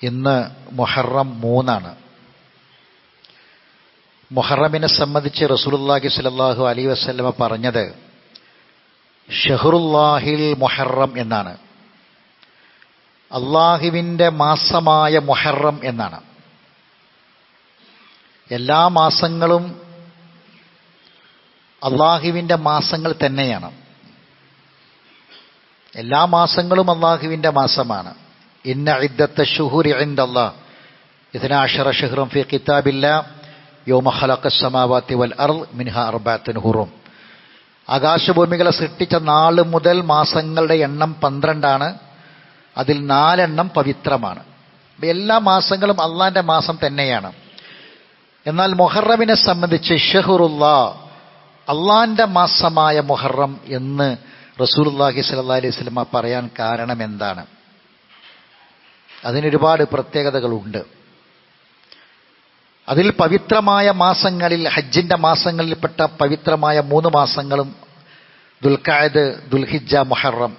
ഇന്ന് മുഹറം 3 മുഹറമിനെ സംബന്ധിച്ച് റസൂലുള്ളാഹി സ്വല്ലല്ലാഹു അലൈഹി വസല്ലമ പറഞ്ഞത് ഷഹ്റുല്ലാഹിൽ മുഹറം എന്നാണ്. അള്ളാഹുവിൻ്റെ മാസമായ മുഹറം എന്നാണ്. എല്ലാ മാസങ്ങളും അള്ളാഹുവിൻ്റെ മാസങ്ങൾ തന്നെയാണ്. എല്ലാ മാസങ്ങളും അള്ളാഹുവിൻ്റെ മാസമാണ്. ഇന്ന ഇദ്ദത്ത ശുഹൂരി ഇൻദല്ലാഹ് 12 ശഹ്റൻ ഫീ കിതാബില്ലാഹ് യൗമ ഖലഖസ് സമാവാതി വൽ അർദ് മിൻഹാ അർബഅത്തുൻ ഹുറും. ആകാശഭൂമികളെ സൃഷ്ടിച്ച നാൾ മുതൽ മാസങ്ങളുടെ എണ്ണം 12 അതിൽ 4 പവിത്രമാണ്. എല്ലാ മാസങ്ങളും അള്ളാന്റെ മാസം തന്നെയാണ്. എന്നാൽ മുഹറമിനെ സംബന്ധിച്ച് ഷഹ്റുല്ലാഹ് അള്ളാന്റെ മാസമായ മുഹറം എന്ന് റസൂലുള്ളാഹി സ്വല്ലല്ലാഹി അലൈഹി വസല്ലമ പറയാൻ കാരണം എന്താണ്? അതിനൊരുപാട് പ്രത്യേകതകളുണ്ട്. അതിൽ പവിത്രമായ മാസങ്ങളിൽ, ഹജ്ജിന്റെ മാസങ്ങളിൽപ്പെട്ട പവിത്രമായ 3 മാസങ്ങളും ദുൽഖഅദ്, ദുൽഹിജ്ജ, മുഹറം.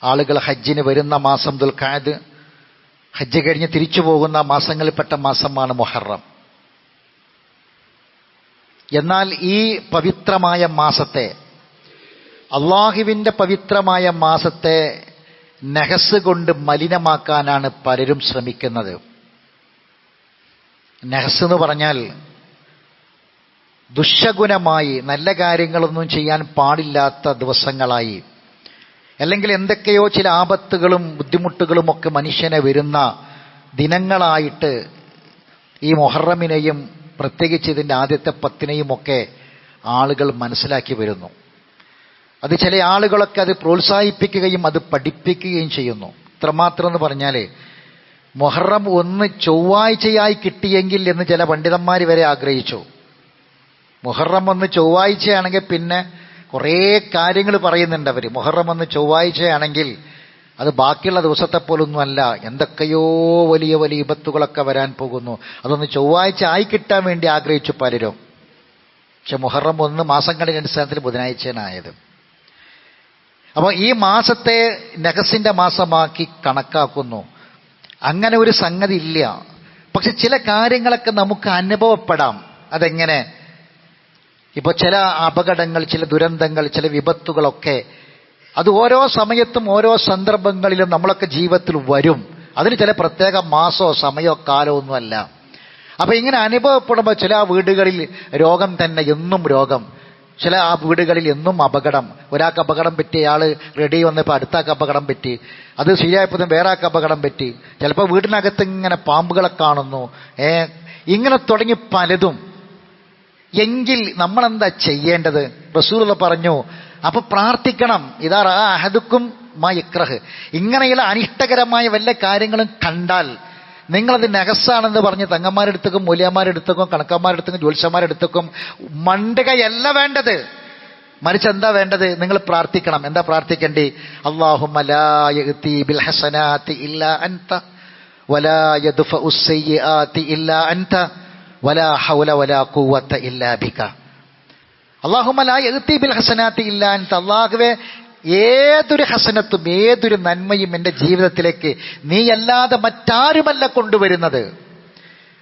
ആളുകൾ ഹജ്ജിന് വരുന്ന മാസം ദുൽഖഅദ്, ഹജ്ജ് കഴിഞ്ഞ് തിരിച്ചു പോകുന്ന മാസങ്ങളിൽപ്പെട്ട മാസമാണ് മുഹറം. എന്നാൽ ഈ പവിത്രമായ മാസത്തെ, അള്ളാഹുവിൻ്റെ പവിത്രമായ മാസത്തെ നഹസ് കൊണ്ട് മലിനമാക്കാനാണ് പലരും ശ്രമിക്കുന്നത്. നഹസ് എന്ന് പറഞ്ഞാൽ ദുശ്ശഗുണമായി, നല്ല കാര്യങ്ങളൊന്നും ചെയ്യാൻ പാടില്ലാത്ത ദിവസങ്ങളായി, അല്ലെങ്കിൽ എന്തൊക്കെയോ ചില ആപത്തുകളും ബുദ്ധിമുട്ടുകളും ഒക്കെ മനുഷ്യനെ വരുന്ന ദിനങ്ങളായിട്ട് ഈ മുഹറമിനെയും പ്രത്യേകിച്ച് ഇതിൻ്റെ ആദ്യത്തെ 10 ഒക്കെ ആളുകൾ മനസ്സിലാക്കി വരുന്നു. അത് ചില ആളുകളൊക്കെ അത് പ്രോത്സാഹിപ്പിക്കുകയും അത് പഠിപ്പിക്കുകയും ചെയ്യുന്നു. ഇത്രമാത്രം എന്ന് പറഞ്ഞാൽ മുഹറം 1 ചൊവ്വാഴ്ചയായി കിട്ടിയെങ്കിൽ എന്ന് ചില പണ്ഡിതന്മാർ വരെ ആഗ്രഹിച്ചു. മുഹറം 1 ചൊവ്വാഴ്ചയാണെങ്കിൽ പിന്നെ കുറേ കാര്യങ്ങൾ പറയുന്നുണ്ട് അവർ. മുഹറം 1 ചൊവ്വാഴ്ചയാണെങ്കിൽ അത് ബാക്കിയുള്ള ദിവസത്തെ പോലൊന്നുമല്ല, എന്തൊക്കെയോ വലിയ വലിയ വിപത്തുകളൊക്കെ വരാൻ പോകുന്നു. അതൊന്ന് ചൊവ്വാഴ്ച ആയി കിട്ടാൻ വേണ്ടി ആഗ്രഹിച്ചു പലരും. പക്ഷെ മുഹറം 1 മാസങ്ങളുടെ അടിസ്ഥാനത്തിൽ ബുധനാഴ്ചയായത്. അപ്പോൾ ഈ മാസത്തെ നഹസിന്റെ മാസമാക്കി കണക്കാക്കുന്നു. അങ്ങനെ ഒരു സംഗതി ഇല്ല. പക്ഷെ ചില കാര്യങ്ങളൊക്കെ നമുക്ക് അനുഭവപ്പെടാം. അതെങ്ങനെ? ഇപ്പോൾ ചില അപകടങ്ങൾ, ചില ദുരന്തങ്ങൾ, ചില വിപത്തുകളൊക്കെ അത് ഓരോ സമയത്തും ഓരോ സന്ദർഭങ്ങളിലും നമ്മളൊക്കെ ജീവിതത്തിൽ വരും. അതിന് ചില പ്രത്യേക മാസമോ സമയമോ കാലമോ ഒന്നുമല്ല. അപ്പൊ ഇങ്ങനെ അനുഭവപ്പെടുമ്പോൾ ചില വീടുകളിൽ രോഗം തന്നെ, എന്നും രോഗം. ചില ആ വീടുകളിൽ എന്നും അപകടം. ഒരാൾക്ക് അപകടം പറ്റിയ ആള് റെഡി വന്നപ്പോൾ അടുത്താൾക്ക് അപകടം പറ്റി, അത് ശരിയായപ്പോൾ വേറെ ആൾക്ക് അപകടം പറ്റി. ചിലപ്പോൾ വീടിനകത്ത് ഇങ്ങനെ പാമ്പുകളെ കാണുന്നു. ഇങ്ങനെ തുടങ്ങി പലതും. എങ്കിൽ നമ്മളെന്താ ചെയ്യേണ്ടത്? റസൂലുള്ള പറഞ്ഞു, അപ്പൊ പ്രാർത്ഥിക്കണം. ഇതാ അഹദുക്കും മാ യക്റഹ്. ഇങ്ങനെയുള്ള അനിഷ്ടകരമായ വല്ല കാര്യങ്ങളും കണ്ടാൽ നിങ്ങളത് നഹസാണെന്ന് പറഞ്ഞ് തങ്ങന്മാരെടുത്തേക്കും മൂല്യന്മാരെടുത്തേക്കും കണക്കന്മാരെടുത്തേക്കും ജ്യോത്സ്യന്മാരെടുത്തേക്കും മണ്ടുകയല്ല വേണ്ടത്. മറിച്ച് എന്താ വേണ്ടത്? നിങ്ങൾ പ്രാർത്ഥിക്കണം. എന്താ പ്രാർത്ഥിക്കേണ്ടി? അല്ലാഹുമ്മ ലാ യഅതി ബിൽ ഹസനാതി ഇല്ലാ അൻത വലാ യദ്ഫഉ സയ്യിആതി ഇല്ലാ അൻത വലാ ഹൗല വലാ ഖുവത ഇല്ലാ ബിക. അല്ലാഹുമ്മ ലാ യഅതി ബിൽ ഹസനാതി ഇല്ലാ അൻത. അല്ലാഹുവേ, ഏതൊരു ഹസനത്തും ഏതൊരു നന്മയും എൻ്റെ ജീവിതത്തിലേക്ക് നീയല്ലാതെ മറ്റാരുമല്ല കൊണ്ടുവരുന്നത്.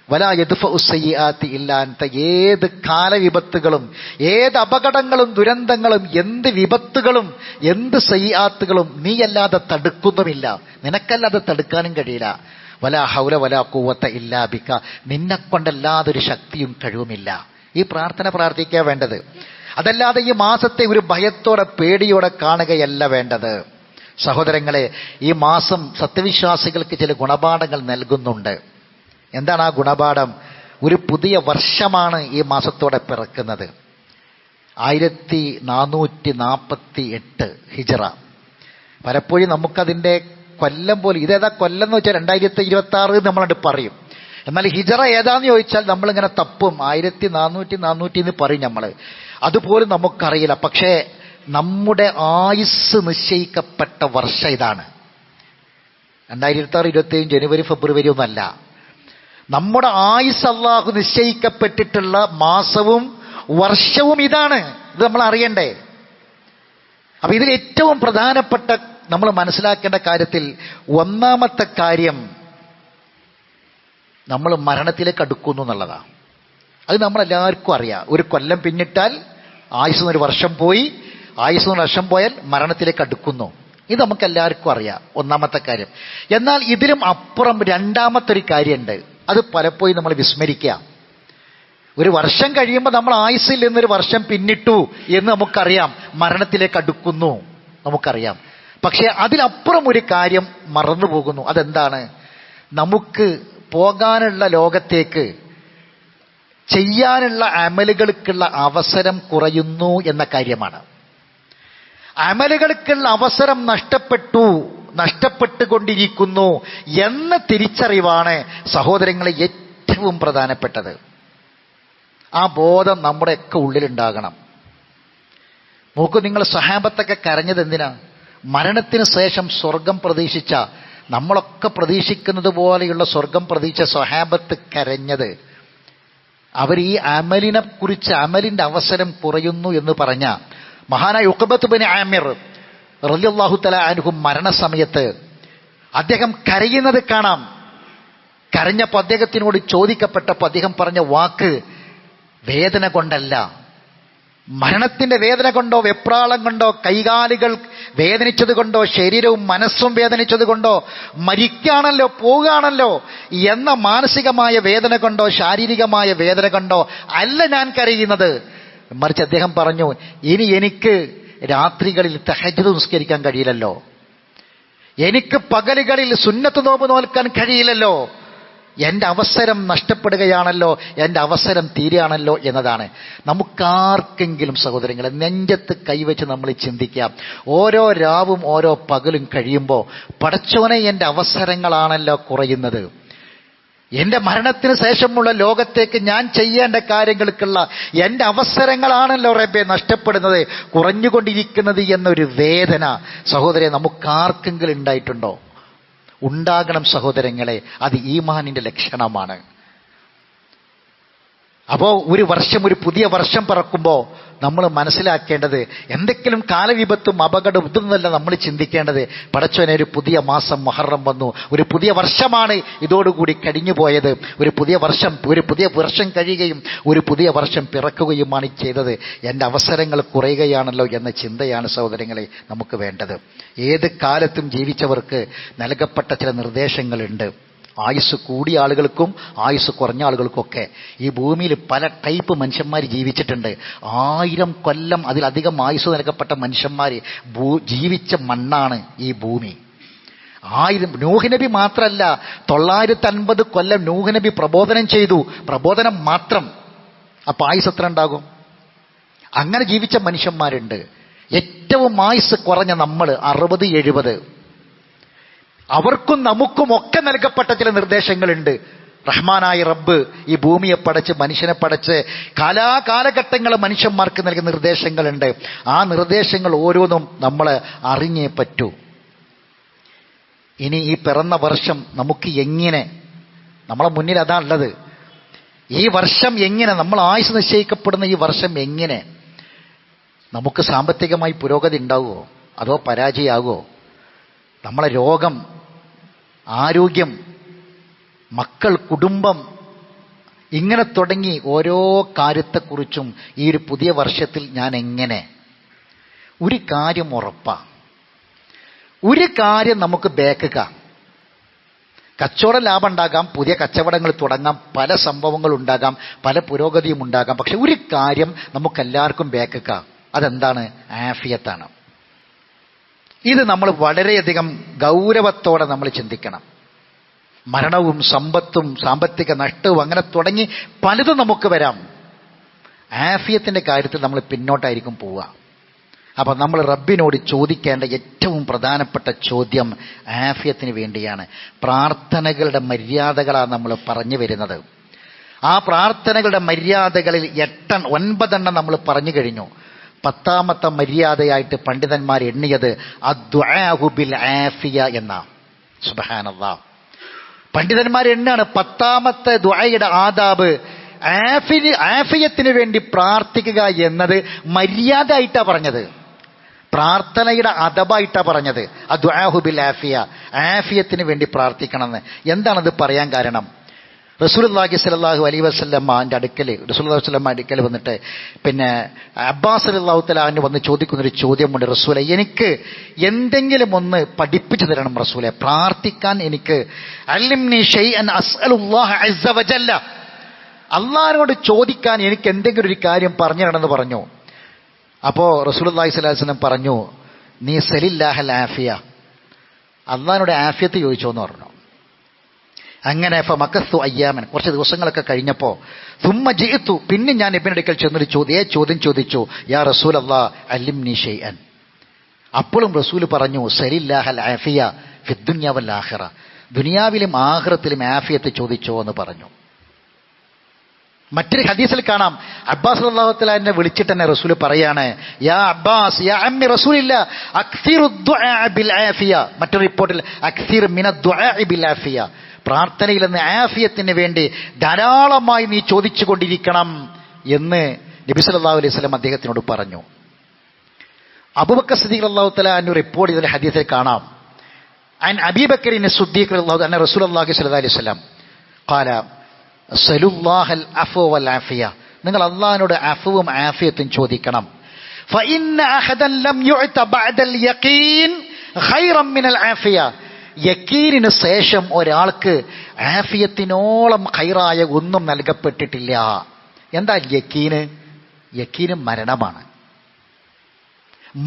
വലാ യദ്ഫഉ സയ്യിആതി ഇല്ലാ അൻത. ഏത് കാലവിപത്തുകളും, ഏത് അപകടങ്ങളും ദുരന്തങ്ങളും, എന്ത് വിപത്തുകളും, എന്ത് സയ്യിആത്തുകളും നീയല്ലാതെ തടുക്കുന്നുമില്ല. നിനക്കല്ലാതെ തടുക്കാനും കഴിയില്ല. വലാ ഹൗല വലാ ഖുവത ഇല്ലാ ബിക. നിന്നെക്കൊണ്ടല്ലാതെ ഒരു ശക്തിയും കഴിവുമില്ല. ഈ പ്രാർത്ഥന പ്രാർത്ഥിക്കുക വേണ്ടത്. അതല്ലാതെ ഈ മാസത്തെ ഒരു ഭയത്തോടെ പേടിയോടെ കാണുകയല്ല വേണ്ടത്. സഹോദരങ്ങളെ, ഈ മാസം സത്യവിശ്വാസികൾക്ക് ചില ഗുണപാഠങ്ങൾ നൽകുന്നുണ്ട്. എന്താണ് ആ ഗുണപാഠം? ഒരു പുതിയ വർഷമാണ് ഈ മാസത്തോടെ പിറക്കുന്നത്. 1448 ഹിജറ. പലപ്പോഴും നമുക്കതിൻ്റെ കൊല്ലം പോലും, ഇതേതാ കൊല്ലം എന്ന് വെച്ചാൽ 2026 നമ്മളത് പറയും. എന്നാൽ ഹിജറ ഏതാന്ന് ചോദിച്ചാൽ നമ്മളിങ്ങനെ തപ്പും. 1400 എന്ന് പറയും നമ്മൾ. അതുപോലും നമുക്കറിയില്ല. പക്ഷേ നമ്മുടെ ആയുസ് നിശ്ചയിക്കപ്പെട്ട വർഷം ഇതാണ്. 2026, 27 ജനുവരി, ഫെബ്രുവരി ഒന്നല്ല. നമ്മുടെ ആയുസ് അല്ലാഹു നിശ്ചയിക്കപ്പെട്ടിട്ടുള്ള മാസവും വർഷവും ഇതാണ്. ഇത് നമ്മൾ അറിയണ്ടേ? അപ്പൊ ഇതിൽ ഏറ്റവും പ്രധാനപ്പെട്ട നമ്മൾ മനസ്സിലാക്കേണ്ട കാര്യത്തിൽ ഒന്നാമത്തെ കാര്യം, നമ്മൾ മരണത്തിലേക്ക് അടുക്കുന്നു എന്നുള്ളതാണ്. അത് നമ്മളെല്ലാവർക്കും അറിയാം. ഒരു കൊല്ലം പിന്നിട്ടാൽ ആയുസ് 1 വർഷം പോയി, ആയുസ് 1 വർഷം പോയാൽ മരണത്തിലേക്ക് അടുക്കുന്നു. ഇത് നമുക്ക് എല്ലാവർക്കും അറിയാം, ഒന്നാമത്തെ കാര്യം. എന്നാൽ ഇതിലും അപ്പുറം രണ്ടാമത്തെ ഒരു കാര്യമുണ്ട്. അത് പലപ്പോഴും നമ്മൾ വിസ്മരിക്കുക. 1 വർഷം കഴിയുമ്പോൾ നമ്മൾ ആയുസ്സിൽ നിന്നൊരു വർഷം പിന്നിട്ടു എന്ന് നമുക്കറിയാം, മരണത്തിലേക്ക് അടുക്കുന്നു നമുക്കറിയാം. പക്ഷേ അതിലപ്പുറം ഒരു കാര്യം മറന്നു പോകുന്നു. അതെന്താണ്? നമുക്ക് പോകാനുള്ള ലോകത്തേക്ക് ചെയ്യാനുള്ള അമലുകൾക്കുള്ള അവസരം കുറയുന്നു എന്ന കാര്യമാണ്. അമലുകൾക്കുള്ള അവസരം നഷ്ടപ്പെട്ടുകൊണ്ടിരിക്കുന്നു എന്ന തിരിച്ചറിവാണ് സഹോദരങ്ങളെ ഏറ്റവും പ്രധാനപ്പെട്ടത്. ആ ബോധം നമ്മുടെയൊക്കെ ഉള്ളിലുണ്ടാകണം. നോക്കൂ, നിങ്ങൾ സ്വഹാബത്തൊക്കെ കരഞ്ഞത് എന്തിനാ? മരണത്തിന് ശേഷം സ്വർഗം പ്രതീക്ഷിച്ച, നമ്മളൊക്കെ പ്രതീക്ഷിക്കുന്നത് പോലെയുള്ള സ്വർഗം പ്രതീക്ഷിച്ച സ്വഹാബത്ത് കരഞ്ഞത് അവർ ഈ അമലിനെ കുറിച്ച്, അമലിന്റെ അവസരം കുറയുന്നു എന്ന് പറഞ്ഞ മഹാനായ ഉഖബത്ത് ബിൻ ആമിർ റളിയല്ലാഹു തആല അൻഹു മരണസമയത്ത് അദ്ദേഹം കരയുന്നത് കാണാം. കരഞ്ഞപ്പോൾ അദ്ദേഹത്തിനോട് ചോദിക്കപ്പെട്ടപ്പോൾ അദ്ദേഹം പറഞ്ഞ വാക്ക് വേദന കൊണ്ടല്ല, മരണത്തിന്റെ വേദന കൊണ്ടോ, വെപ്രാളം കൊണ്ടോ, കൈകാലുകൾ വേദനിച്ചത് കൊണ്ടോ, ശരീരവും മനസ്സും വേദനിച്ചത് കൊണ്ടോ, മരിക്കുകയാണല്ലോ, പോവുകയാണല്ലോ എന്ന മാനസികമായ വേദന കൊണ്ടോ, ശാരീരികമായ വേദന കൊണ്ടോ അല്ല ഞാൻ കരയുന്നത്. മറിച്ച് അദ്ദേഹം പറഞ്ഞു, ഇനി എനിക്ക് രാത്രികളിൽ തഹജ്ജുദ് നിസ്കരിക്കാൻ കഴിയില്ലല്ലോ, എനിക്ക് പകലുകളിൽ സുന്നത്ത് നോമ്പ് നോൽക്കാൻ കഴിയില്ലല്ലോ, എൻ്റെ അവസരം നഷ്ടപ്പെടുകയാണല്ലോ, എൻ്റെ അവസരം തീരുകയാണല്ലോ എന്നതാണ്. നമുക്കാർക്കെങ്കിലും സഹോദരങ്ങളെ നെഞ്ചത്ത് കൈവച്ച് നമ്മൾ ചിന്തിക്കാം. ഓരോ രാവും ഓരോ പകലും കഴിയുമ്പോൾ പടച്ചോനെ, എൻ്റെ അവസരങ്ങളാണല്ലോ കുറയുന്നത്. എൻ്റെ മരണത്തിന് ശേഷമുള്ള ലോകത്തേക്ക് ഞാൻ ചെയ്യേണ്ട കാര്യങ്ങൾക്കുള്ള എൻ്റെ അവസരങ്ങളാണല്ലോ റബ്ബേ നഷ്ടപ്പെടുന്നത്, കുറഞ്ഞുകൊണ്ടിരിക്കുന്നത് എന്നൊരു വേദന സഹോദരെ നമുക്കാർക്കെങ്കിലും ഉണ്ടായിട്ടുണ്ടോ? ഉണ്ടാകണം സഹോദരങ്ങളെ. അത് ഈമാനിന്റെ ലക്ഷണമാണ്. അപ്പോൾ ഒരു പുതിയ വർഷം പിറക്കുമ്പോൾ നമ്മൾ മനസ്സിലാക്കേണ്ടത് എന്തെങ്കിലും കാലവിപത്തും അപകടവും ഇതൊന്നുമല്ല നമ്മൾ ചിന്തിക്കേണ്ടത്. പടച്ചോനെ, ഒരു പുതിയ മാസം മുഹറം വന്നു, ഒരു പുതിയ വർഷമാണ് ഇതോടുകൂടി കഴിഞ്ഞു പോയത്. ഒരു പുതിയ വർഷം കഴിയുകയും ഒരു പുതിയ വർഷം പിറക്കുകയുമാണ് ചെയ്തത്. എൻ്റെ അവസരങ്ങൾ കുറയുകയാണല്ലോ എന്ന ചിന്തയാണ് സഹോദരങ്ങളെ നമുക്ക് വേണ്ടത്. ഏത് കാലത്തും ജീവിച്ചവർക്ക് നൽകപ്പെട്ട ചില നിർദ്ദേശങ്ങളുണ്ട്. ആയുസ് കൂടിയ ആളുകൾക്കും ആയുസ് കുറഞ്ഞ ആളുകൾക്കൊക്കെ ഈ ഭൂമിയിൽ പല ടൈപ്പ് മനുഷ്യന്മാർ ജീവിച്ചിട്ടുണ്ട്. 1000 കൊല്ലം അതിലധികം ആയുസ് നൽകപ്പെട്ട മനുഷ്യന്മാർ ജീവിച്ച മണ്ണാണ് ഈ ഭൂമി. 1000 നൂഹ് നബി മാത്രമല്ല, 950 കൊല്ലം നൂഹ് നബി പ്രബോധനം ചെയ്തു. പ്രബോധനം മാത്രം. അപ്പൊ ആയുസ് എത്ര ഉണ്ടാകും? അങ്ങനെ ജീവിച്ച മനുഷ്യന്മാരുണ്ട്. ഏറ്റവും ആയുസ് കുറഞ്ഞ നമ്മൾ 60-70. അവർക്കും നമുക്കും ഒക്കെ നൽകപ്പെട്ട ചില നിർദ്ദേശങ്ങളുണ്ട്. റഹ്മാനായ റബ്ബ് ഈ ഭൂമിയെ പടച്ച് മനുഷ്യനെ പടച്ച് കാലാകാലഘട്ടങ്ങൾ മനുഷ്യന്മാർക്ക് നൽകിയ നിർദ്ദേശങ്ങളുണ്ട്. ആ നിർദ്ദേശങ്ങൾ ഓരോന്നും നമ്മൾ അറിഞ്ഞേ പറ്റൂ. ഇനി ഈ പിറന്ന വർഷം നമുക്ക് എങ്ങനെ, നമ്മളെ മുന്നിൽ അതാണുള്ളത്, ഈ വർഷം എങ്ങനെ, നമ്മൾ ആയുസ് നിശ്ചയിക്കപ്പെടുന്ന ഈ വർഷം എങ്ങനെ നമുക്ക് സാമ്പത്തികമായി പുരോഗതി ഉണ്ടാവുമോ അതോ പരാജയമാകുമോ? നമ്മളെ രോഗം, ആരോഗ്യം, മക്കൾ, കുടുംബം, ഇങ്ങനെ തുടങ്ങി ഓരോ കാര്യത്തെക്കുറിച്ചും ഈ ഒരു പുതിയ വർഷത്തിൽ ഞാൻ എങ്ങനെ, ഒരു കാര്യം ഉറപ്പാണ്, ഒരു കാര്യം നമുക്ക് ബേക്കുക. കച്ചവട ലാഭം ഉണ്ടാകാം, പുതിയ കച്ചവടങ്ങൾ തുടങ്ങാം, പല സംഭവങ്ങൾ ഉണ്ടാകാം, പല പുരോഗതിയും ഉണ്ടാകാം. പക്ഷെ ഒരു കാര്യം നമുക്കെല്ലാവർക്കും ബേക്കുക. അതെന്താണ്? ആഫിയത്താണ്. ഇത് നമ്മൾ വളരെയധികം ഗൗരവത്തോടെ നമ്മൾ ചിന്തിക്കണം. മരണവും സമ്പത്തും സാമ്പത്തിക നഷ്ടവും അങ്ങനെ തുടങ്ങി പലതും നമുക്ക് വരാം. ആഫിയത്തിൻ്റെ കാര്യത്തിൽ നമ്മൾ പിന്നോട്ടായിരിക്കും പോവുക. അപ്പം നമ്മൾ റബ്ബിനോട് ചോദിക്കേണ്ട ഏറ്റവും പ്രധാനപ്പെട്ട ചോദ്യം ആഫിയത്തിന് വേണ്ടിയാണ്. പ്രാർത്ഥനകളുടെ മര്യാദകളാണ് നമ്മൾ പറഞ്ഞു വരുന്നത്. ആ പ്രാർത്ഥനകളുടെ മര്യാദകളിൽ 9 നമ്മൾ പറഞ്ഞു കഴിഞ്ഞു. 10ാമത്തെ മര്യാദയായിട്ട് പണ്ഡിതന്മാർ എണ്ണിയത് അദ്ദുആഉ ബിൽ ആഫിയ എന്ന. സുബ്ഹാനല്ലാഹ്, പണ്ഡിതന്മാർ എണ്ണാണ് 10ാമത്തെ ദുആയുടെ ആദാബ് ആഫിയത്തിന് വേണ്ടി പ്രാർത്ഥിക്കുക എന്നത് മര്യാദ ആയിട്ടാണ് പറഞ്ഞത്, പ്രാർത്ഥനയുടെ അദബായിട്ടാണ് പറഞ്ഞത്. അദ്ദുആഉ ബിൽ ആഫിയ, ആഫിയത്തിന് വേണ്ടി പ്രാർത്ഥിക്കണമെന്ന്. എന്താണത് പറയാൻ കാരണം? റസൂലുള്ളാഹി സ്വല്ലല്ലാഹു അലൈഹി വസല്ലമയുടെ അടുക്കൽ അടുക്കൽ വന്നിട്ട് പിന്നെ അബ്ബാസ് റളിയല്ലാഹു തആല അൻഹു വന്ന് ചോദിക്കുന്നൊരു ചോദ്യമുണ്ട്. റസൂലെ, എനിക്ക് എന്തെങ്കിലും ഒന്ന് പഠിപ്പിച്ചു തരണം റസൂലെ, പ്രാർത്ഥിക്കാൻ എനിക്ക് അല്ലിംനി ഷൈഅൻ അസ്അലുല്ലാഹ അസ്സ വജല്ല, അള്ളാഹിനോട് ചോദിക്കാൻ എനിക്ക് എന്തെങ്കിലും ഒരു കാര്യം പറഞ്ഞു തരണമെന്ന് പറഞ്ഞു. അപ്പോൾ റസൂലുള്ളാഹി സ്വല്ലല്ലാഹു അലൈഹി വസല്ലം പറഞ്ഞു, നീ സലില്ലാഹൽ ആഫിയ, അള്ളാഹിനോട് ആഫിയത്ത് ചോദിച്ചോന്ന് പറഞ്ഞു. അങ്ങനെ ഫമക്കസ്തു അയ്യാമൻ, കുറച്ച് ദിവസങ്ങളൊക്കെ കഴിഞ്ഞപ്പോൾ സുമ്മ ജിഇതു, പിന്നെ ഞാൻ നബിയുടെ അടുക്കൽ ചെന്നൊരു ചോദ്യം ചോദിച്ചു, യാ റസൂലല്ലാഹ് അല്ലിംനി ഷൈഅൻ. അപ്പോഴും റസൂൽ പറഞ്ഞു, സലില്ലാഹൽ ആഫിയ ഫിദ്ദുനിയ വൽ ആഖിറ, ദുനിയാവിലും ആഖിറത്തിലും ആഫിയത്ത് ചോദിച്ചോ എന്ന് പറഞ്ഞു. മറ്റൊരു ഹദീസിൽ കാണാം, അബ്ബാസ് റളിയല്ലാഹു തആല എന്നെ വിളിച്ചിട്ട് തന്നെ റസൂൽ പറയാണ്, യാ അബ്ബാസ് യാ അമ്മി റസൂലില്ല അക്സിറു ദുആ ബിൽ ആഫിയ. മറ്റൊരു റിപ്പോർട്ടിൽ അക്സിർ മിന ദുആ ബിൽ ആഫിയ, പ്രാർത്ഥനയിൽ നിന്ന് ആഫിയത്തിന് വേണ്ടി ധാരാളമായി നീ ചോദിച്ചു കൊണ്ടിരിക്കണം എന്ന് നബി സല്ലല്ലാഹു അലൈഹി വസല്ലം അദ്ദേഹത്തിനോട് പറഞ്ഞു. അബൂബക്കർ സിദ്ദീഖ് റളിയല്ലാഹു തആല അൻഹു റിപ്പോർട്ട് ചെയ്ത ഹദീസിൽ കാണാം, അൻ അബീ ബക്കറിൻ സിദ്ദീഖ് റളിയല്ലാഹു അൻഹു റസൂലുള്ളാഹി സ്വല്ലല്ലാഹു അലൈഹി വസല്ലം ഖാല സലുല്ലാഹൽ അഫ്വ വൽ ആഫിയ, നിങ്ങൾ അല്ലാഹുവിനോട് അഫ്വും ആഫിയത്തും ചോദിക്കണം. ഫഇന്ന അഹദൻ ലം യുഅത ബഅദൽ യഖീൻ ഖൈറൻ മിനൽ ആഫിയ, യഖീനിന് ശേഷം ഒരാൾക്ക് ആഫിയത്തിനോളം ഖൈറായ ഒന്നും നൽകപ്പെട്ടിട്ടില്ല. എന്താ യഖീന്? യഖീന് മരണമാണ്.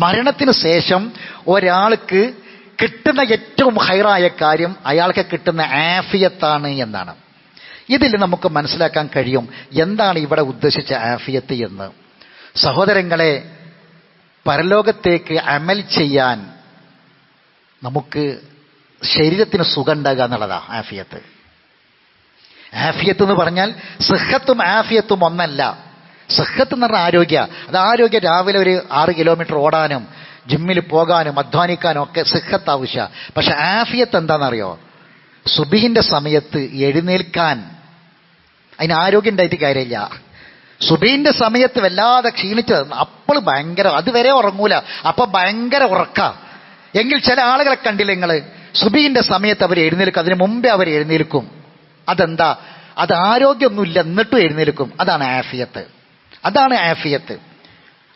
മരണത്തിന് ശേഷം ഒരാൾക്ക് കിട്ടുന്ന ഏറ്റവും ഖൈറായ കാര്യം അയാൾക്ക് കിട്ടുന്ന ആഫിയത്താണ് എന്നാണ്. ഇതിൽ നമുക്ക് മനസ്സിലാക്കാൻ കഴിയും എന്താണ് ഇവിടെ ഉദ്ദേശിച്ച ആഫിയത്ത് എന്ന്. സഹോദരങ്ങളെ, പരലോകത്തേക്ക് അമൽ ചെയ്യാൻ നമുക്ക് ശരീരത്തിന് സുഖം ഉണ്ടാകുക എന്നുള്ളതാണ് ആഫിയത്ത്. ആഫിയത്ത് എന്ന് പറഞ്ഞാൽ സിഹത്തും ആഫിയത്തും ഒന്നല്ല. സിഹത്ത് എന്ന് പറഞ്ഞാൽ ആരോഗ്യ, അത് ആരോഗ്യം രാവിലെ ഒരു 6 കിലോമീറ്റർ ഓടാനും ജിമ്മിൽ പോകാനും അധ്വാനിക്കാനും ഒക്കെ സിഹത്ത് ആവശ്യമാണ്. പക്ഷെ ആഫിയത്ത് എന്താണെന്നറിയോ? സുബഹിന്റെ സമയത്ത് എഴുന്നേൽക്കാൻ, അതിന് ആരോഗ്യം ഉണ്ടായിട്ട് കാര്യമില്ല. സുബഹിന്റെ സമയത്ത് വല്ലാതെ ക്ഷീണിച്ച് അപ്പോൾ ഭയങ്കര, അതുവരെ ഉറങ്ങൂല, അപ്പൊ ഭയങ്കര ഉറക്ക. എങ്കിൽ ചില ആളുകളെ കണ്ടില്ല നിങ്ങൾ, സുബഹിന്റെ സമയത്ത് അവർ എഴുന്നേൽക്കും, അതിന് മുമ്പേ അവർ എഴുന്നേൽക്കും. അതെന്താ? അത് ആരോഗ്യമൊന്നുമില്ല എന്നിട്ടും എഴുന്നേൽക്കും. അതാണ് ആഫിയത്ത്. അതാണ് ആഫിയത്ത്.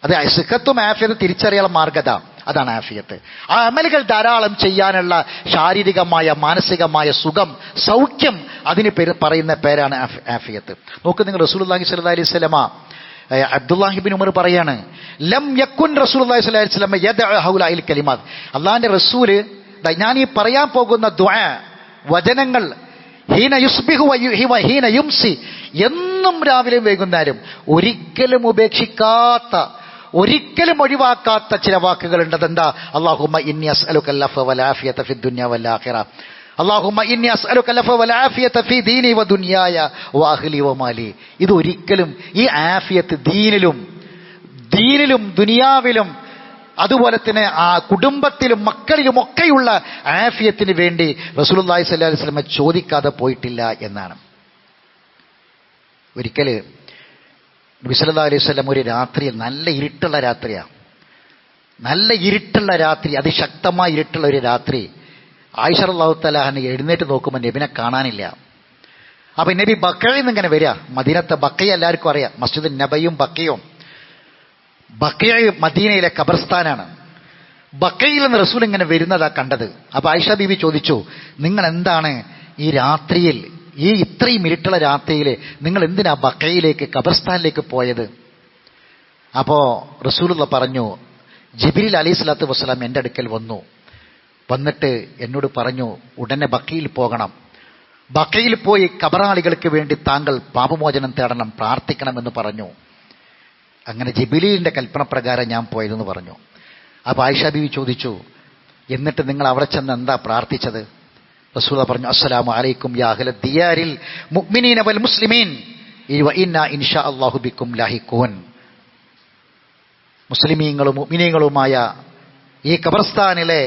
അത് സിഹത്തും ആഫിയത്ത് തിരിച്ചറിയാനുള്ള മാർഗത, അതാണ് ആഫിയത്ത്. ആ അമലുകൾ ധാരാളം ചെയ്യാനുള്ള ശാരീരികമായ മാനസികമായ സുഖം, സൗഖ്യം, അതിന് പറയുന്ന പേരാണ് ആഫിയത്ത്. നോക്ക് നിങ്ങൾ, റസൂലുള്ളാഹി സ്വല്ലല്ലാഹി അലൈഹി വസല്ലമ അബ്ദുല്ലാഹി ഇബ്നു ഉമർ പറയാണ്, ലം യകുൻ റസൂലുള്ളാഹി സ്വല്ലല്ലാഹി അലൈഹി വസല്ലമ യദഉ ഹൗലൽ കലിമാത്ത്, അല്ലാഹുവിന്റെ റസൂല് ഞാൻ ഈ പറയാൻ പോകുന്ന ദുആ വചനങ്ങൾ ഹീന യുസ്ബിഹു ഹീന യുംസി, എന്നും രാവിലെയും വൈകുന്നേരം ഒരിക്കലും ഉപേക്ഷിക്കാത്ത, ഒരിക്കലും ഒഴിവാക്കാത്ത ചില വാക്കുകളുണ്ട്. അതെന്താ? അല്ലാഹുമ്മ ഇന്നി അസ്അലുക്കൽ അഫ്വ വൽ ആഫിയത ഫിദ് ദുനിയ വൽ ആഖിറ, അല്ലാഹുമ്മ ഇന്നി അസ്അലുക്കൽ അഫ്വ വൽ ആഫിയത ഫീ ദീനി വ ദുനിയായ വ അഹ്ലി വ മാലി. ഇത് ഒരിക്കലും ഈ ആഫിയത്ത് ദീനിലും ദുനിയാവിലും അതുപോലെ തന്നെ ആ കുടുംബത്തിലും മക്കളിലുമൊക്കെയുള്ള ആഫിയത്തിന് വേണ്ടി റസൂലുള്ളാഹി സ്വല്ലല്ലാഹി അലൈഹി വസല്ലം ചോദിക്കാതെ പോയിട്ടില്ല എന്നാണ്. ഒരിക്കൽ നബി സല്ലല്ലാഹു അലൈഹി വസല്ലം ഒരു രാത്രിയിൽ, നല്ല ഇരുട്ടുള്ള രാത്രിയാണ്, നല്ല ഇരുട്ടുള്ള രാത്രി, അതിശക്തമായ ഇരുട്ടുള്ള ഒരു രാത്രി, ആയിഷ റളിയല്ലാഹു തആല അൻഹ എഴുന്നേറ്റ് നോക്കുമ്പോൾ നബിനെ കാണാനില്ല. അപ്പൊ നബി ബക്കയിൽ നിന്ന് ഇങ്ങനെ വരിക. മദീനത്തെ ബക്കയ എല്ലാവർക്കും അറിയാം, മസ്ജിദ് നബയും ബക്കയും. ബക്കയ മദീനയിലെ ഖബർസ്ഥാനാണ്. ബക്കയിൽ നിന്ന് റസൂൽ ഇങ്ങനെ വരുന്നതാ കണ്ടത്. അപ്പൊ ആയിഷ ബീവി ചോദിച്ചു, നിങ്ങൾ എന്താണ് ഈ രാത്രിയിൽ, ഈ ഇത്രയും ഇരുട്ടുള്ള രാത്രിയിൽ നിങ്ങൾ എന്തിനാ ബക്കയിലേക്ക്, ഖബർസ്ഥാനിലേക്ക് പോയത്? അപ്പോ റസൂലുള്ള പറഞ്ഞു, ജിബ്രീൽ അലൈഹിസ്സലാത്തു വസ്സലാം എൻ്റെ അടുക്കൽ വന്നിട്ട് എന്നോട് പറഞ്ഞു, ഉടനെ ബക്കയിൽ പോകണം, ബക്കയിൽ പോയി ഖബറാളികൾക്ക് വേണ്ടി താങ്കൾ പാപമോചനം തേടണം, പ്രാർത്ഥിക്കണമെന്ന് പറഞ്ഞു. അങ്ങനെ ജിബ്രീലിന്റെ കൽപ്പന പ്രകാരം ഞാൻ പോയതെന്ന് പറഞ്ഞു. അപ്പോൾ ആയിഷ ബീവി ചോദിച്ചു, എന്നിട്ട് നിങ്ങൾ അവിടെ ചെന്ന് എന്താ പ്രാർത്ഥിച്ചത്? റസൂൽ പറഞ്ഞു, അസ്സലാമു അലൈക്കും യാ അഹ്ല ദിയാരിൽ മുഅ്മിനീന വൽ മുസ്ലിമീൻ വ ഇന്നാ ഇൻഷാ അല്ലാഹു ബിക്കും ലാഹിഖൂൻ. മുസ്ലിമീങ്ങളും മുഅ്മിനീങ്ങളുമായ ഈ ഖബർസ്ഥാനിലെ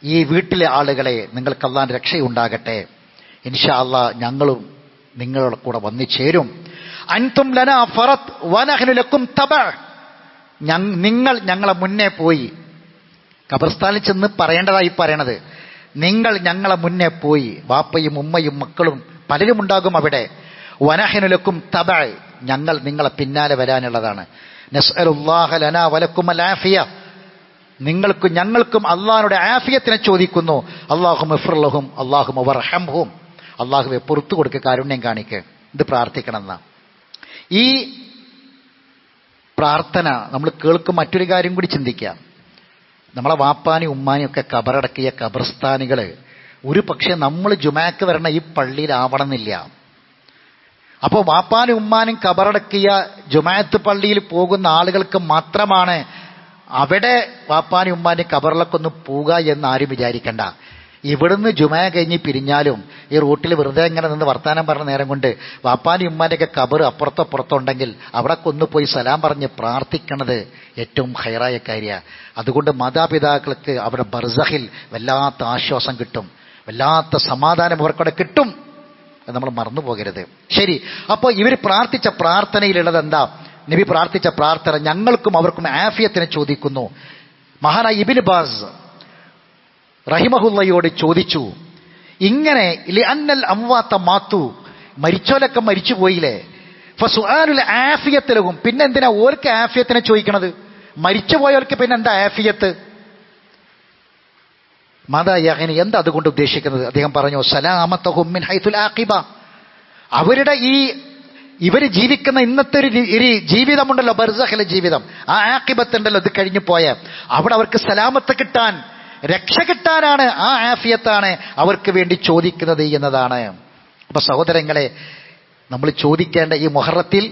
ഈ വീട്ടിലെ ആളുകളെ നിങ്ങൾക്ക് അല്ലാഹുവിന്റെ രക്ഷയുണ്ടാകട്ടെ, ഇൻഷാ അല്ലാഹ് ഞങ്ങളും നിങ്ങളുടെ കൂടെ വന്നു ചേരും. അൻതും ലനാ ഫറത് വനഹ്നു ലക്കും തബഅ, നിങ്ങൾ ഞങ്ങളെ മുന്നേ പോയി, ഖബർസ്ഥാനിൽ ചെന്ന് പറയേണ്ടതായി പറയണത്, നിങ്ങൾ ഞങ്ങളെ മുന്നേ പോയി, വാപ്പയും ഉമ്മയും മക്കളും പലരും ഉണ്ടാകും അവിടെ. വനഹ്നു ലക്കും തബഅ, ഞങ്ങൾ നിങ്ങളെ പിന്നാലെ വരാനുള്ളതാണ്. നസ്അലുല്ലാഹ ലനാ വലക്കും അൽ ആഫിയ, നിങ്ങൾക്കും ഞങ്ങൾക്കും അള്ളാഹുവിന്റെ ആഫിയത്തിനെ ചോദിക്കുന്നു. അല്ലാഹുമ്മ ഇഗ്ഫിർ ലഹും അല്ലാഹുമ്മ വർഹംഹും, അള്ളാഹുവെ പുറത്തു കൊടുക്കുക, കാരുണ്യം കാണിക്കുക. ഇത് പ്രാർത്ഥിക്കണം എന്നാ. ഈ പ്രാർത്ഥന നമ്മൾ കേൾക്കും. മറ്റൊരു കാര്യം കൂടി ചിന്തിക്കാം. നമ്മളെ വാപ്പാനും ഉമ്മാനും ഒക്കെ കബറടക്കിയ ഖബർസ്ഥാനികൾ ഒരു പക്ഷേ നമ്മൾ ജുമാക്ക് വരണ ഈ പള്ളിയിലാവണമെന്നില്ല. അപ്പോൾ വാപ്പാനും ഉമ്മാനും കബറടക്കിയ ജുമാഅത്ത് പള്ളിയിൽ പോകുന്ന ആളുകൾക്ക് മാത്രമാണ് അവിടെ വാപ്പാനും ഉമ്മാനും കബറിലൊക്കെ ഒന്ന് പോവുക എന്ന് ആരും വിചാരിക്കണ്ട. ഇവിടുന്ന് ജുമാ കഴിഞ്ഞ് പിരിഞ്ഞാലും ഈ റൂട്ടിൽ വെറുതെ ഇങ്ങനെ നിന്ന് വർത്താനം പറഞ്ഞ നേരം കൊണ്ട് വാപ്പാനും ഉമ്മാൻ്റെയൊക്കെ കബർ അപ്പുറത്തപ്പുറത്തുണ്ടെങ്കിൽ അവിടെ ഒന്ന് പോയി സലാം പറഞ്ഞ് പ്രാർത്ഥിക്കണത് ഏറ്റവും ഹൈറായ കാര്യമാണ്. അതുകൊണ്ട് മാതാപിതാക്കൾക്ക് അവിടെ ബർസഖിൽ വല്ലാത്ത ആശ്വാസം കിട്ടും, വല്ലാത്ത സമാധാനം അവർക്കവിടെ കിട്ടും. അത് നമ്മൾ മറന്നു പോകരുത്. ശരി, അപ്പോൾ ഇവർ പ്രാർത്ഥിച്ച പ്രാർത്ഥനയിലുള്ളത് എന്താ? നബി പ്രാർത്ഥിച്ച പ്രാർത്ഥന ഞങ്ങൾക്കും അവർക്കും ആഫിയത്തിനെ ചോദിക്കുന്നു. മഹാനായ ഇബ്നു ബാസ് റഹിമഹുല്ലയോട് ചോദിച്ചു, ഇങ്ങനെ ലിഅന്നൽ അംവാത മാതു, മരിച്ചോലൊക്കെ മരിച്ചു പോയില്ലേ, ഫസുആലുൽ ആഫിയത്ത് ലഹും, പിന്നെ എന്തിനാ ഓർക്ക് ആഫിയത്തിനെ ചോദിക്കണത്? മരിച്ചു പോയവർക്ക് പിന്നെ എന്താ ആഫിയത്ത്? മാതാ യഅനി, എന്താ അതുകൊണ്ട് ഉദ്ദേശിക്കുന്നത്? അദ്ദേഹം പറഞ്ഞു, സലാമത്തുഹും മിൻ ഹൈസുൽ ആഖിബ, അവരുടെ ഈ ഇവർ ജീവിക്കുന്ന ഇന്നത്തെ ഒരു ജീവിതമുണ്ടല്ലോ, ബർസഖിലെ ജീവിതം, ആ ആഖിബത്തുണ്ടല്ലോ, ഇത് കഴിഞ്ഞു പോയ അവിടെ അവർക്ക് സലാമത്ത് കിട്ടാൻ, രക്ഷ കിട്ടാനാണ്, ആ ആഫിയത്താണ് അവർക്ക് വേണ്ടി ചോദിക്കുന്നത് എന്നതാണ്. അപ്പൊ സഹോദരങ്ങളെ, നമ്മൾ ചോദിക്കേണ്ട ഈ മുഹറത്തിൽ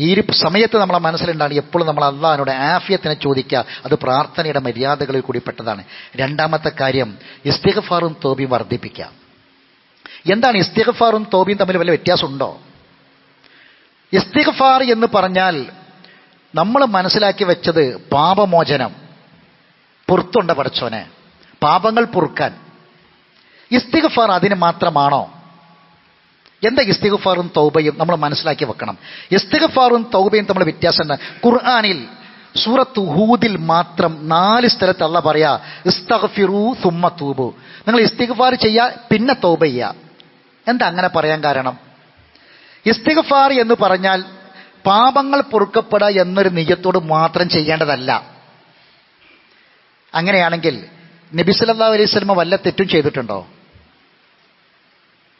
ഈ ഒരു സമയത്ത് നമ്മളെ മനസ്സിലുണ്ടാണ് എപ്പോഴും നമ്മൾ അള്ളാഹിനോട് ആഫിയത്തിനെ ചോദിക്കുക. അത് പ്രാർത്ഥനയുടെ മര്യാദകളിൽ കൂടി പെട്ടതാണ്. രണ്ടാമത്തെ കാര്യം, ഇസ്തിഗ്ഫാറും തൗബയും വർദ്ധിപ്പിക്കുക. എന്താണ് ഇസ്തിഗ്ഫാറും തൗബയും തമ്മിൽ വല്ല വ്യത്യാസമുണ്ടോ? ഇസ്തിഗ്ഫാർ എന്ന് പറഞ്ഞാൽ നമ്മൾ മനസ്സിലാക്കി വെച്ചത് പാപമോചനം, പുറത്തുണ്ട പടച്ചോനെ, പാപങ്ങൾ പൊറുക്കാൻ. ഇസ്തിഗ്ഫാർ അതിന് മാത്രമാണോ? എന്താ ഇസ്തിഗ്ഫാറും തൗബയും നമ്മൾ മനസ്സിലാക്കി വെക്കണം. ഇസ്തിഗ്ഫാറും തൗബയും തമ്മിൽ വ്യത്യാസമുണ്ട്. ഖുർആനിൽ സൂറത്ത് ഹൂദിൽ മാത്രം 4 സ്ഥലത്ത് അല്ലാഹ് പറയാ ഇസ്തഗ്ഫിറൂ സുമ്മ തൂബു, നിങ്ങൾ ഇസ്തിഗ്ഫാർ ചെയ്യുക പിന്നെ തൗബ ചെയ്യുക. എന്താ അങ്ങനെ പറയാൻ കാരണം? ഇസ്തിഗ്ഫാർ എന്ന് പറഞ്ഞാൽ പാപങ്ങൾ പൊറുക്കപ്പെടുക എന്നൊരു നിയ്യത്തോട് മാത്രം ചെയ്യേണ്ടതല്ല. അങ്ങനെയാണെങ്കിൽ നബി സല്ലല്ലാഹു അലൈഹി വസല്ലം വല്ല തെറ്റും ചെയ്തിട്ടുണ്ടോ?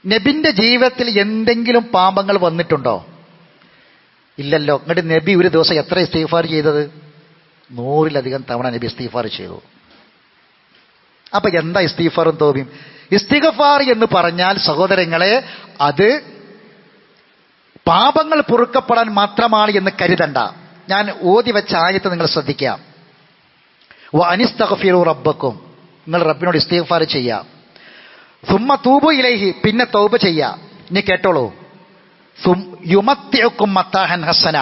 നബിന്റെ ജീവിതത്തിൽ എന്തെങ്കിലും പാപങ്ങൾ വന്നിട്ടുണ്ടോ? ഇല്ലല്ലോ. എന്നിട്ട് നബി ഒരു ദിവസം എത്ര ഇസ്തിഗ്ഫാർ ചെയ്തത്? 100-ലധികം തവണ നബി ഇസ്തിഗ്ഫാർ ചെയ്തു. അപ്പൊ എന്താ ഇസ്തിഗ്ഫാറും തൗബയും? ഇസ്തിഗ്ഫാർ എന്ന് പറഞ്ഞാൽ സഹോദരങ്ങളെ, അത് പാപങ്ങൾ പൊറുക്കപ്പെടാൻ മാത്രമാണ് എന്ന് കരുതണ്ട. ഞാൻ ഓതി വെച്ച ആയത്ത് നിങ്ങൾ ശ്രദ്ധിക്കാം. വഅനിസ്തഗ്ഫിറൂ റബ്ബക്കും, നിങ്ങൾ റബ്ബിനോട് ഇസ്തിഗ്ഫാർ ചെയ്യുക. സുമ്മ തൂബു ഇലൈഹി, പിന്നെ തൗബ ചെയ്യുക. ഇനി കേട്ടോളൂ, യുമത്തിഉക്കും മത്താഹൻ ഹസന,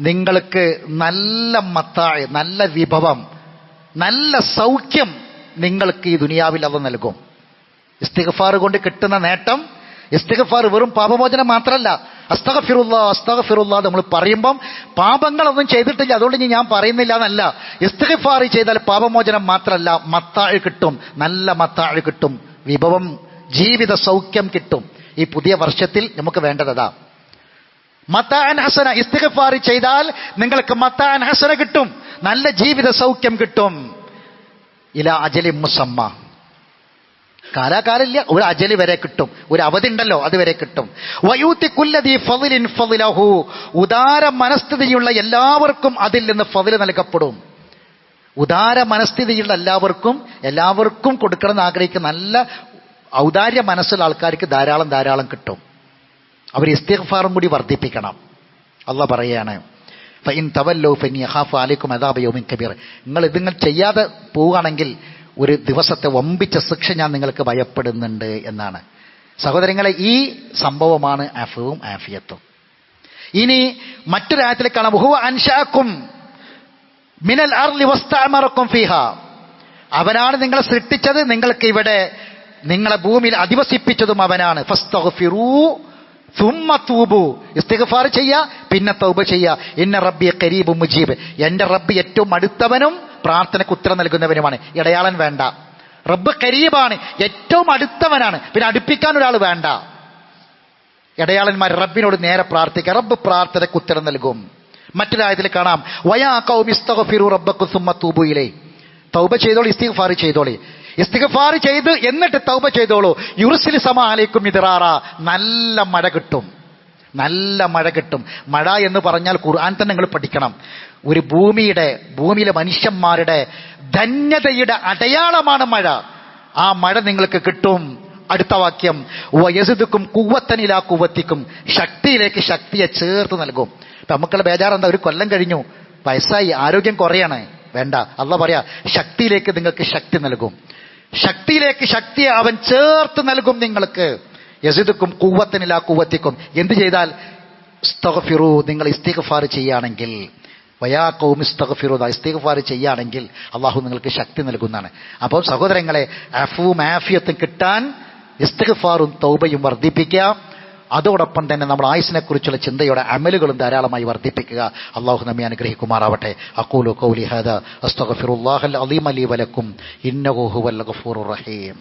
നിങ്ങൾക്ക് നല്ല മത്താഴ്, നല്ല വിഭവം, നല്ല സൗഖ്യം നിങ്ങൾക്ക് ഈ ദുനിയാവിൽ അത് നൽകും. ഇസ്തിഗ്ഫാർ കൊണ്ട് കിട്ടുന്ന നേട്ടം, ഇസ്തിഗ്ഫാർ വെറും പാപമോചനം മാത്രമല്ല. അസ്തഗ്ഫിറുല്ലാ അസ്തഗ്ഫിറുല്ലാ നമ്മൾ പറയുമ്പം പാപങ്ങളൊന്നും ചെയ്തിട്ടില്ല, അതുകൊണ്ട് ഇനി ഞാൻ പറയുന്നില്ല എന്നല്ല. ഇസ്തിഗ്ഫാർ ചെയ്താൽ പാപമോചനം മാത്രമല്ല, മത്താഴ് കിട്ടും, നല്ല മത്താഴ് കിട്ടും, വിഭവം, ജീവിത സൗഖ്യം കിട്ടും. ഈ പുതിയ വർഷത്തിൽ നമുക്ക് വേണ്ടതാ മത്താഅൻ ഹസന. ഇസ്തിഗ്ഫാർ ചെയ്താൽ നിങ്ങൾക്ക് മത്താഅൻ ഹസന കിട്ടും, നല്ല ജീവിത സൗഖ്യം കിട്ടും. ഇലാ അജലി മുസമ്മ, കാലാകാലില്ല, ഒരു അജലി വരെ കിട്ടും, ഒരു അവധി ഉണ്ടല്ലോ, അതുവരെ കിട്ടും. വയൂതി കുല്ലദീ ഫളിൻ ഫളിലഹു, ഉദാര മനസ്ഥിതിയുള്ള എല്ലാവർക്കും അതിൽ നിന്ന് ഫളിൽ നൽകപ്പെടും. ഉദാര മനസ്ഥിതിയുള്ള എല്ലാവർക്കും കൊടുക്കണമെന്ന് ആഗ്രഹിക്കുന്ന നല്ല ഔദാര്യ മനസ്സുള്ള ആൾക്കാർക്ക് ധാരാളം ധാരാളം കിട്ടും. അവർ ഇസ്തിഗ്ഫാറും കൂടി വർദ്ധിപ്പിക്കണം. അല്ലാഹ് പറയാണ്, ഫഇൻ തവല്ലൗ ഫഇന്നി അഖാഫു അലൈക്കും അദാബ യൗമിൻ കബീർ, നിങ്ങൾ ചെയ്യാതെ പോവുകയാണെങ്കിൽ ഒരു ദിവസത്തെ വമ്പിച്ച ശിക്ഷ ഞാൻ നിങ്ങൾക്ക് ഭയപ്പെടുന്നുണ്ട് എന്നാണ്. സഹോദരങ്ങളെ, ഈ സംഭവമാണ് അഫുവും ആഫിയത്തും. ഇനി മറ്റൊരു ആയത്തിൽ കാണാം, ഹുവ അൻശഅക്കും മിനൽ അർളി വസ്തഅമറക്കും ഫീഹാ, അവനാണ് നിങ്ങളെ സൃഷ്ടിച്ചത്, നിങ്ങൾക്ക് ഇവിടെ നിങ്ങളെ ഭൂമിയിൽ അധിവസിപ്പിച്ചതും അവനാണ്. ഫസ്തഗ്ഫിറൂ സുമ്മ തൂബു, ഇസ്തിഗ്ഫാർ ചെയ്യുക പിന്നെ തൗബ ചെയ്യുക. ഇന്ന റബ്ബി ഖരീബും മുജീബ്, എൻ്റെ റബ്ബ് ഏറ്റവും അടുത്തവനും പ്രാർത്ഥനയ്ക്ക് ഉത്തരം നൽകുന്നവനുമാണ്. ഇടയാളൻ വേണ്ട. റബ്ബ് ഖരീബാണ്, ഏറ്റവും അടുത്തവനാണ്, പിന്നെ അടുപ്പിക്കാൻ ഒരാൾ വേണ്ട. ഇടയാളന്മാർ റബ്ബിനോട് നേരെ പ്രാർത്ഥിക്കുക, റബ്ബ് പ്രാർത്ഥനയ്ക്ക് ഉത്തരം നൽകും. മറ്റൊരായതിൽ കാണാം, വയാ ഖൗമി ഇസ്തഗ്ഫിറൂ റബ്ബക്കും സുമ്മ തൂബൂ ഇലൈഹി. തൗബ ചെയ്തോളൂ, ഇസ്തിഗ്ഫാർ ചെയ്തോളൂ. ഇസ്തിഗ്ഫാർ ചെയ്ത് എന്നിട്ട് തൗബ ചെയ്തോളൂ. യുർസിലി സമാ അലൈക്കും മിദ്റാറ. നല്ല മഴ കിട്ടും, നല്ല മഴ കിട്ടും. മഴ എന്ന് പറഞ്ഞാൽ ഖുർആൻ തന്നെ നിങ്ങൾ പഠിക്കണം. ഒരു ഭൂമിയിലെ മനുഷ്യന്മാരുടെ ധന്യതയുടെ അടയാളമാണ് മഴ. ആ മഴ നിങ്ങൾക്ക് കിട്ടും. അടുത്ത വാക്യം, വയസിദുക്കും കുവ്വത്തൻ ഇലാ കുവ്വത്തിക്കും. ശക്തിയിലേക്ക് ശക്തിയെ ചേർത്ത് നൽകും. ഇപ്പൊ നമുക്കുള്ള ബേജാറെന്താ? ഒരു കൊല്ലം കഴിഞ്ഞു, വയസ്സായി, ആരോഗ്യം കുറയാണ്. വേണ്ട, അല്ലാഹ് പറയാ ശക്തിയിലേക്ക് നിങ്ങൾക്ക് ശക്തി നൽകും. ശക്തിയിലേക്ക് ശക്തിയെ അവൻ ചേർത്ത് നൽകും നിങ്ങൾക്ക്. യസിദുക്കും കുവ്വത്തൻ ഇലാ കുവ്വത്തിക്കും. എന്ത് ചെയ്താൽ? ഇസ്തഗ്ഫിറൂ, നിങ്ങൾ ഇസ്തിഗ്ഫാർ ചെയ്യുകയാണെങ്കിൽ. വയാ ഖൗമി ഇസ്തഗ്ഫിറൂ, ഇസ്തിഗ്ഫാർ ചെയ്യുകയാണെങ്കിൽ അള്ളാഹു നിങ്ങൾക്ക് ശക്തി നൽകുന്നതാണ്. അപ്പോൾ സഹോദരങ്ങളെ, അഫ്വും ആഫിയത്തും കിട്ടാൻ ഇസ്തിഗ്ഫാറും തൗബയും വർദ്ധിപ്പിക്കുക. അതോടൊപ്പം തന്നെ നമ്മുടെ ആയുസിനെ കുറിച്ചുള്ള ചിന്തയുടെ അമലുകളും ധാരാളമായി വർദ്ധിപ്പിക്കുക. അള്ളാഹു നമ്മെ അനുഗ്രഹിക്കുമാറാവട്ടെ. അഖൂലു ഖൗലി ഹാദാ അസ്തഗ്ഫിറുല്ലാഹൽ അളീമ ലീ വലക്കും ഇന്നഹു ഹുവൽ ഗഫൂറുർ റഹീം.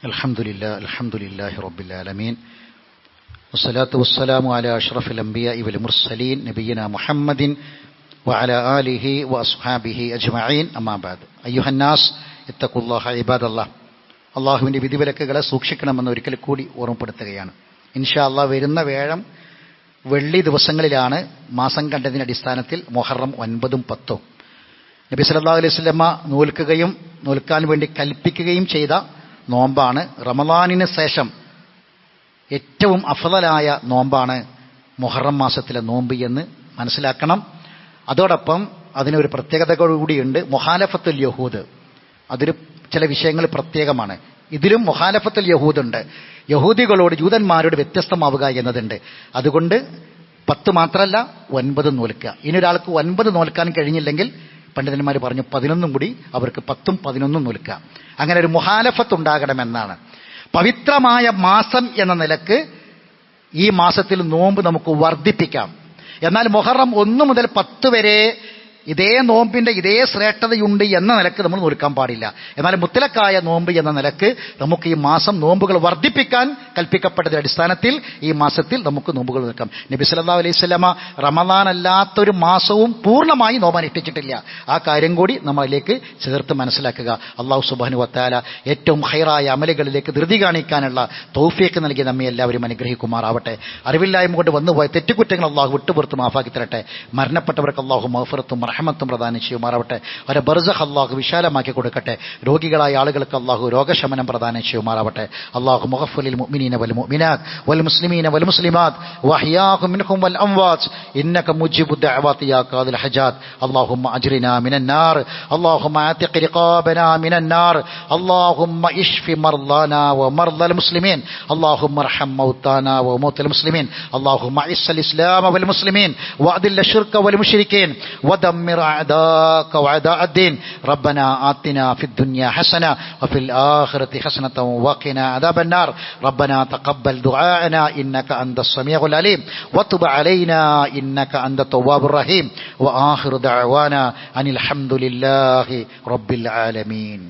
അൽഹംദുലില്ലാഹി റബ്ബിൽ ആലമീൻ വസ്സലാത്തു വസ്സലാമു അലാ അഷ്റഫിൽ അംബിയാഇ വൽ മുർസലീൻ നബിയിനാ മുഹമ്മദിൻ വഅലാ ആലിഹി വഅസ്ഹാബിഹി അജ്മഈൻ. അമ്മാ ബഅദ്. അയ്യുഹന്നാസ് ഇത്തഖുല്ലാഹ ഇബാദല്ലാഹ്. അള്ളാഹുവിൻ്റെ വിധിവിലക്കുകളെ സൂക്ഷിക്കണമെന്ന് ഒരിക്കൽ കൂടി ഓർമ്മപ്പെടുത്തുകയാണ്. ഇൻഷാ അല്ലാഹ് വരുന്ന വ്യാഴം വെള്ളി ദിവസങ്ങളിലാണ് മാസം കണ്ടതിൻ്റെ അടിസ്ഥാനത്തിൽ മുഹറം 9ഉം 10ഉം നബി സല്ലല്ലാഹു അലൈഹി വസല്ലമ നോൽക്കാൻ വേണ്ടി കൽപ്പിക്കുകയും ചെയ്ത നോമ്പാണ്. റമളാനിന് ശേഷം ഏറ്റവും അഫ്ളലായ നോമ്പാണ് മുഹറം മാസത്തിലെ നോമ്പ് എന്ന് മനസ്സിലാക്കണം. അതോടൊപ്പം അതിനൊരു പ്രത്യേകത കൂടിയുണ്ട്. മുഖാലഫത്തുൽ യഹൂദ്, അതൊരു ചില വിഷയങ്ങൾ പ്രത്യേകമാണ്. ഇതിലും മുഖാലഫത്തുൽ യഹൂദ് ഉണ്ട്. യഹൂദികളോട്, ജൂതന്മാരോട് വ്യത്യസ്തമാവുക എന്നതുണ്ട്. അതുകൊണ്ട് 10 മാത്രമല്ല 9 നോൽക്കുക. ഇനി ഒരാൾക്ക് 9 നോൽക്കാൻ കഴിഞ്ഞില്ലെങ്കിൽ പണ്ഡിതന്മാർ പറഞ്ഞു 11 കൂടി അവർക്ക് 10ഉം 11ഉം നോൽക്കുക. അങ്ങനെ ഒരു മുഖാലഫത്ത് ഉണ്ടാകണമെന്നാണ്. പവിത്രമായ മാസം എന്ന നിലക്ക് ഈ മാസത്തിൽ നോമ്പ് നമുക്ക് വർദ്ധിപ്പിക്കാം. എന്നാൽ മുഹറം 1 മുതൽ 10 വരെ ഇതേ നോമ്പിന്റെ ഇതേ ശ്രേഷ്ഠതയുണ്ട് എന്ന നിലക്ക് നമ്മൾ നോൽക്കാൻ പാടില്ല. എന്നാൽ മുത്തലക്കായ നോമ്പ് എന്ന നിലക്ക് നമുക്ക് ഈ മാസം നോമ്പുകൾ വർദ്ധിപ്പിക്കാൻ കൽപ്പിക്കപ്പെട്ടതിന്റെ അടിസ്ഥാനത്തിൽ ഈ മാസത്തിൽ നമുക്ക് നോമ്പുകൾ നോക്കാം. നബി സല്ലല്ലാഹു അലൈഹി വസല്ലമ റമളാൻ അല്ലാത്തൊരു മാസവും പൂർണ്ണമായി നോമ്പ് അനുഷ്ഠിച്ചിട്ടില്ല. ആ കാര്യം കൂടി നമ്മളിലേക്ക് ചേർത്ത് മനസ്സിലാക്കുക. അല്ലാഹു സുബ്ഹാനഹു വ തആല ഏറ്റവും ഖൈറായ അമലുകളിലേക്ക് ധൃതി കാണിക്കാനുള്ള തൗഫീഖ് നൽകി നമ്മെ എല്ലാവരും അനുഗ്രഹിക്കുമാറാവട്ടെ. അറിവില്ലായ്മ കൊണ്ട് വന്നുപോയ തെറ്റുകുറ്റങ്ങൾ അല്ലാഹു വിട്ടുപുറത്ത് മാഫാക്കി തരട്ടെ. മരണപ്പെട്ടവർക്ക് അല്ലാഹു മഗ്ഫിറത്തും റഹ്മത്തും പ്രദാനം ചെയ്യുമാറാവട്ടെ. അവരെ ബർസഖ് അല്ലാഹു വിശാലമാക്കി കൊടുക്കട്ടെ. രോഗികളായ ആളുകൾക്ക് അല്ലാഹു രോഗശമനം പ്രദാനം ചെയ്യുമാറാവട്ടെ. അല്ലാഹു മുഗ്ഫിറുൽ മുഅ്മിനീന വൽ മുഅ്മിനാത്ത് വൽ മുസ്ലിമീന വൽ മുസ്ലിമാത്ത് വഅഹ്യാഹും മിൻഹും വൽ അംവാത്ത് ഇന്നക മുജീബുദ് ദഅവാതി യാ ഖാദിൽ ഹജാത്ത്. അല്ലാഹുമ്മ അജ്രിനാ മിനൻ നാർ. അല്ലാഹുമ്മ ആതിഖ് റിഖാബനാ മിനൻ നാർ. അല്ലാഹുമ്മ ഇശ്ഫി മർളാനാ വമർളൽ മുസ്ലിമീൻ. അല്ലാഹുമ്മ അർഹം മൗതാനാ വമൗതൽ മുസ്ലിമീൻ. അല്ലാഹുമ്മ ഇസ്സൽ ഇസ്ലാമ വൽ മുസ്ലിമീൻ വഅദിൽ ശിർക വൽ മുശ്രിക്കീൻ വദമ്മർ أعداءك وأعداء الدين. ربنا آتنا في الدنيا حسنة وفي الآخرة حسنة وقنا عذاب النار. ربنا تقبل دعاءنا إنك أنت السميع العليم وتب علينا إنك أنت التواب الرحيم. وآخر دعوانا أن الحمد لله رب العالمين.